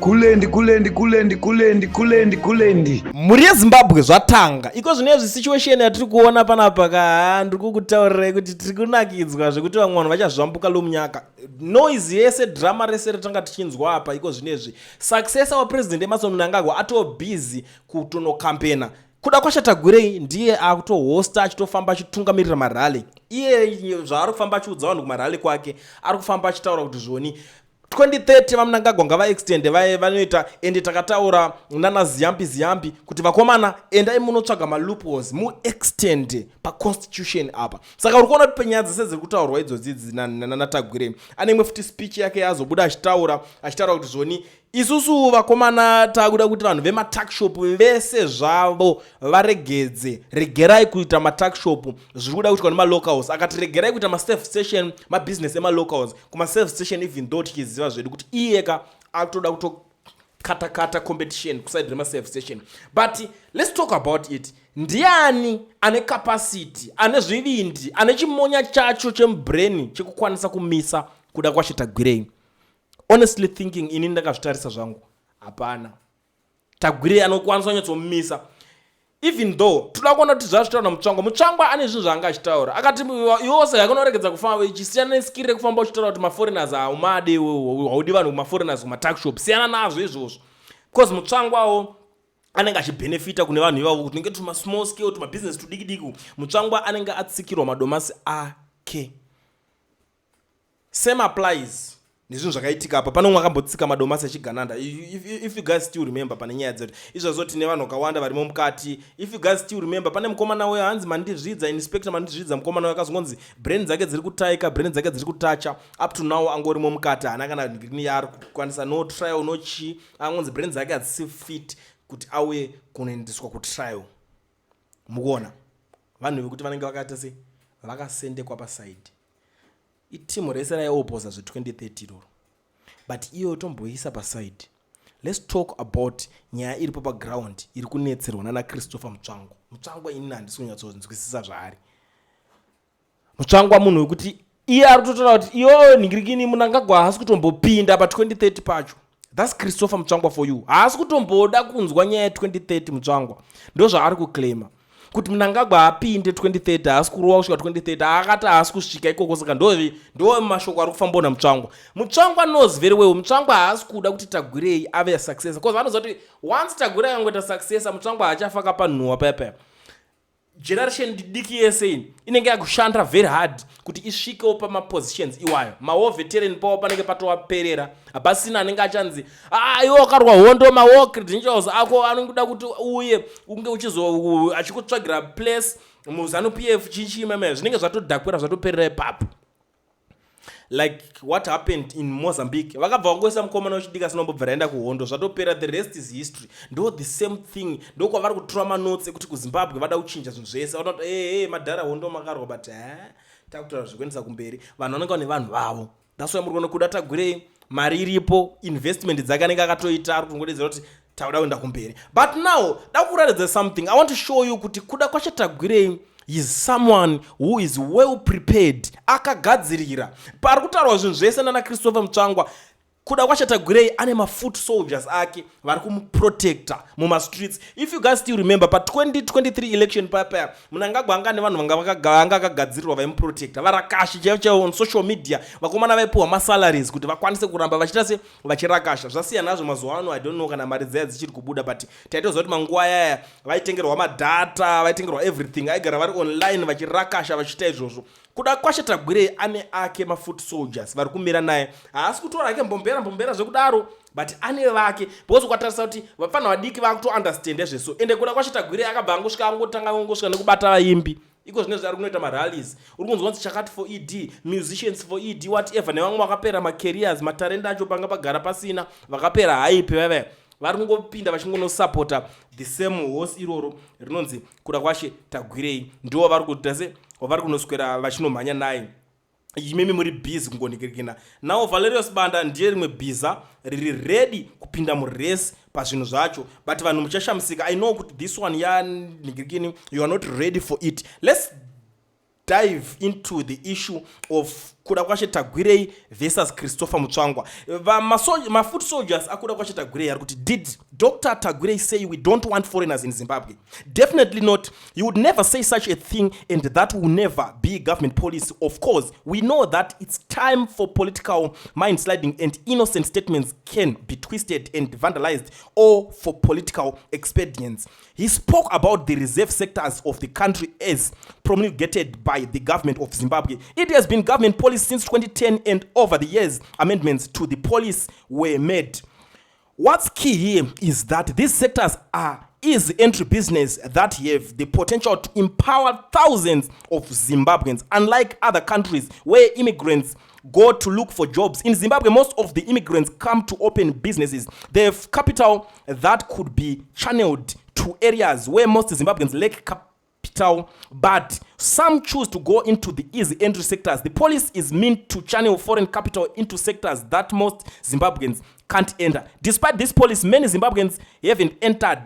kulendi muri yeZimbabwe zvatanga iko zvinezvi situation yatiri kuona panapa ndiri kukutaurirai kuti tiri kunakidzwa zvekuti vamwe vanhu vachazvambuka lomunyaka noise yese drama rese ratanga tichinzwa apa iko zvinezvi successor wapresident Emerson Mnangagwa atobhizi kutonokampena kuda kwasha Tigwirei ndiye akutohosta achitofamba achitungamirira marally iye zvaari kufamba achiudza vanhu kumarally kwake ari kufamba achitaura kuti zvoni 2030 vaMnangagwa ngava-extend vanoita ende takataura nana ziyambi kuti vakomana endai munotsvaga ma-loopholes mu-extend pa-constitution apa saka uri kuona kuti penyaya dzese dziri kutaurwa idzodzi nana Tigwirei ane imwe futi speech yake yazobuda achitaura kuti zvoni isusu vakomana takuda kuti vanhu vematakshop vese zvavo regerai kuita matakshop zviri kuda kuitwa nemalocals akati regerai kuita masafe station mabusiness emalocals kumasafe station even though tichiziva zvedu kuti iyeka akutoda kutokata competition kuside remasafe station but let's talk about it. Ndiani ane capacity ane zvivindi ane chimonya chacho chemubrain chekukwanisa kumisa kuda kwasha Tigwirei? Honestly thinking ini ndakazvitarisa zvangu hapana. Tigwirei anokwanisa kunyatsomumisa even though toda kuona kuti zvazvitaura Mutsvangwa ane zvinhu zvaanga achitaura akati yose yakunoregedza kufamba ichisiyana neskiri rekufamba uchitaura kuti maforeigners haumade haudi vanhu kumaforeigners kumatakshop siyana nazvo izvozvo because Mutsvangwawo anenge achibenefita kune vanhu ivavo kuti nenge tumasmall scale tumabusiness tudiki Mutsvangwa anenge atsikirwa madomasi ake. Same applies nezvinhu zvakaitika apa pano mwakambotsika madomasi echigananda if you guys still remember pane nyaya dzetu izvozvo tine vanhu vakawanda varimo mukati. If you guys still remember pane mukomana weyo hanzi Mandizvidza inspector Mandizvidza mukomana weyo akazonzi brain dzake dziri kutaika brain dzake dziri kutacha up to now angorimo mukati haana kana ngirini yaari kukwanisa no trial no chi angonzi brain dzake hadzisi fit kuti auye kunoendeswa kutrial. Mukuona vanhu vekuti vanenge vakaita se vakasendekwa paside itimu rese raiopoza zve2030 roro but iyo tomboisa paside. Let's talk about nyaya iripo paground iri kunetserwa nana Christopher Mutsvangwa ini handisi kunyatsonzwisisa zvaari. Mutsvangwa munhu wekuti iye ari kutotaura kuti iyo ningirikini Mnangagwa haasi kutombopinda pa2030 pacho. That's Christopher Mutsvangwa for you. Haasi kutomboda kunzwa nyaya ya2030 Mutsvangwa ndo zvaari kuclaima kuti Mnangagwa apinde 2030 haasi kurowa kusvika 2030 akati haasi kusvika ikoko saka ndo mashoko ari kufamba Mutsvangwa knows very well. Mutsvangwa haasi kuda kuti Tigwirei ave successor because vanoziva kuti once Tigwirei angoita successor Mutsvangwa hachafaka panhuwa paya generation diki yese inenge yakushanda very hard kuti isvikewo pamapositions iwayo mawo veteran pawo panenge patovaperera hapasina anenge achanzi iwo akarwa hondo mawo credentials ako anokuda kuti uye unge achikutsvagira place muZANU-PF chichimeme zvinenge zvatodhakwira zvatoperera ipapo. Like what happened in Mozambique vakabva vangoisa mukomana wechidika sinombobva raenda kuhondo zvatopera, the rest is history. Ndo the same thing ndo kwavari kutora manotsi ekuti kuZimbabwe vada kuchinja zvinhu zvese vanoti madhara hondo makarwa but takutaura zvekuendesa kumberi vanhu vanenge vane vanhu vavo. That's why muri kuona kuda Tigwirei mari iripo investment dzake anenge akatoita ari kungodedzera kuti tauda kuenda kumberi but now dakuratidza something. I want to show you kuti kuda kwasha Tigwirei is someone who is well prepared akagadzirira pari kutaurwa zvinhu zvese nana Christopher Mutsvangwa. Kuda kwasha Tigwirei ane mafoot soldiers ake vari kumuprotecta mumastreets. If you guys still remember pa 2023 election paya Mnangagwa anga nevanhu vanga akagadzirirwa vaimuprotecta varakashi chaivo on social media vakomana vaipiwa masalaries kuti vakwanise kuramba vachita se vachirakasha. Zvasiyana nazvo mazuva ano I don't know kana mari dzaya dzichiri kubuda but taitoziva kuti manguva yaya vaitengerwa madata vaitengerwa everything aigara vari online vachirakasha vachiita izvozvo. Kuda kwasha Tigwirei ane ake mafoot soldiers vari kumira naye haasi kutora ake mbombera zvekudaro but ane vake because kwatarisa kuti vapfana vadiki vakuto understand zveso ende kuda kwasha Tigwirei akabva angosvika angosvika nekubata vaimbi iko zvine zvari kunoita marallies uri kunzwa kuti chakati for ED musicians for ED whatever nevamwe vakapera macareers matalent acho panga pagara pasina vakapera haipi vava vari kungopinda vachingonosupporta the same horse iroro rinonzi kuda kwasha Tigwirei ndo vari kuita se vari kunoswera vachinomhanya naye. Imimi muri busy kungonikirikina nawo Valerius Banda ndiye rimwe bhiza riri ready kupinda murace pazvinhu zvacho but vanhu muchashamisika. I know kuti this one nikirikini you are not ready for it. Let's dive into the issue of kuda kwashe Tigwirei versus Christopher Mutsvangwa. My foot soldiers akuda kwashe Tigwirei kuti did Dr. Tigwirei say we don't want foreigners in Zimbabwe? Definitely not. You would never say such a thing, and that will never be government policy. Of course, we know that it's time for political mind sliding, and innocent statements can be twisted and vandalized, or for political expedience. He spoke about the reserve sectors of the country as promulgated by the government of Zimbabwe. It has been government policy since 2010, and over the years, amendments to the policy were made. What's key here is that these sectors are easy entry business that have the potential to empower thousands of Zimbabweans, unlike other countries where immigrants go to look for jobs. In Zimbabwe, most of the immigrants come to open businesses. They have capital that could be channeled to areas where most Zimbabweans lack capital, but some choose to go into the easy entry sectors. The policy is meant to channel foreign capital into sectors that most Zimbabweans can't enter. Despite this policy, many Zimbabweans haven't entered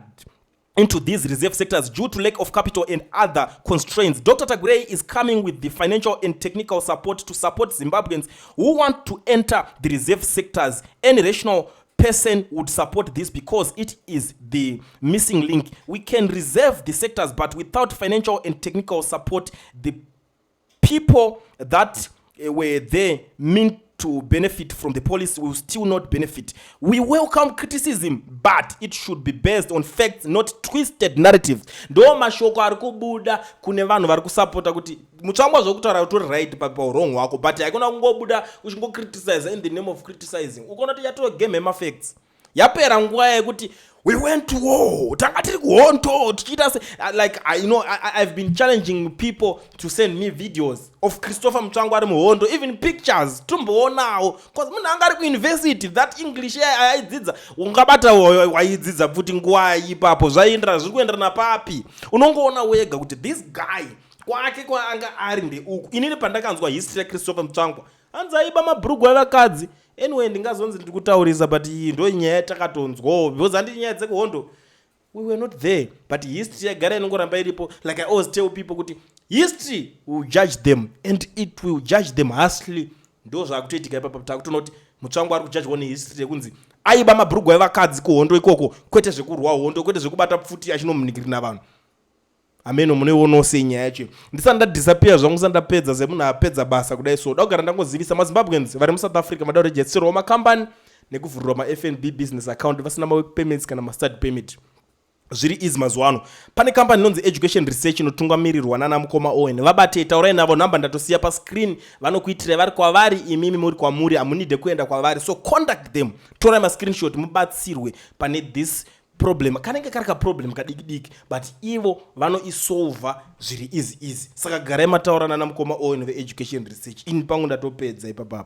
into these reserve sectors due to lack of capital and other constraints. Dr. Tigwirei is coming with the financial and technical support to support Zimbabweans who want to enter the reserve sectors. Any rational person would support this because it is the missing link. We can reserve the sectors, but without financial and technical support, the people that were there meant to benefit from the policy will still not benefit. We welcome criticism, but it should be based on facts, not twisted narratives. Ndo mashoko ari kubuda kune vanhu vari kusapota kuti Mutsvangwa zvokutaura kuti uri right pa wrong wako, but haikona kungobuda uchingo criticize in the name of criticizing. Ukona kuti yatova game ema facts. Yapera nguva yekuti we went to war. Tanga tiri kuhondo tichita like I've been challenging people to send me videos of Christopher Mutsvangwa ari muhondo, even pictures tumboonawo, because munhu anga ari kuuniversity. That English aidzidza ungabata waidzidza futi nguva ipapo zvaiendera zviri kuenderana papi. Unongoona wega kuti this guy kwake kwaanga ari ndeuku. Inini pandakanzwa history yaChristopher Mutsvangwa hanzi aiba mabhurugwa evakadzi. Anyway, ndingazonzi ndiri kutaurisa, but iyi ndo nyaya yatakatonzwawo because handi nyaya dzekuhondo. We were not there, but history yagara inongoramba iripo. Like I always tell people kuti history will judge them, and it will judge them harshly. Ndo zvakutoitika ipapo takutonoti Mutsvangwa ari kujudgewa nehistory yekunzi aiba mabhurugwa evakadzi kuhondo ikoko, kwete zvekurwa hondo, kwete zvekubata pfuti achinomunikirina vanhu. Ameno munoiona sei nyaya yacho. Ndisati ndadisappear zvangu sandapedza semunhu apedza basa kudai so. Ndagara ndangozivisa maZimbabweans vari muSouth Africa mada kuregisterwa makambani nekuvhurwa maFNB business account vasina mawork permits kana mastudy permit. Zviri easy mazuva ano. Pane company inonzi Education Research inotungamirirwa nana Mukoma Owen. Vabate taurai navo, namba ndatosiya pa screen. Vanokuitira vari kwavari, imimi muri kwamuri, amunide kuenda kwavari. So contact them. Torai ma screenshot mubatsirwe pane this problem. Kanenge karika problem kadiki, but ivo vano isolva zviri easy. Saka garai mataurana na Mukoma Owen ve Education Research. Ini pangu ndatopedza ipapa.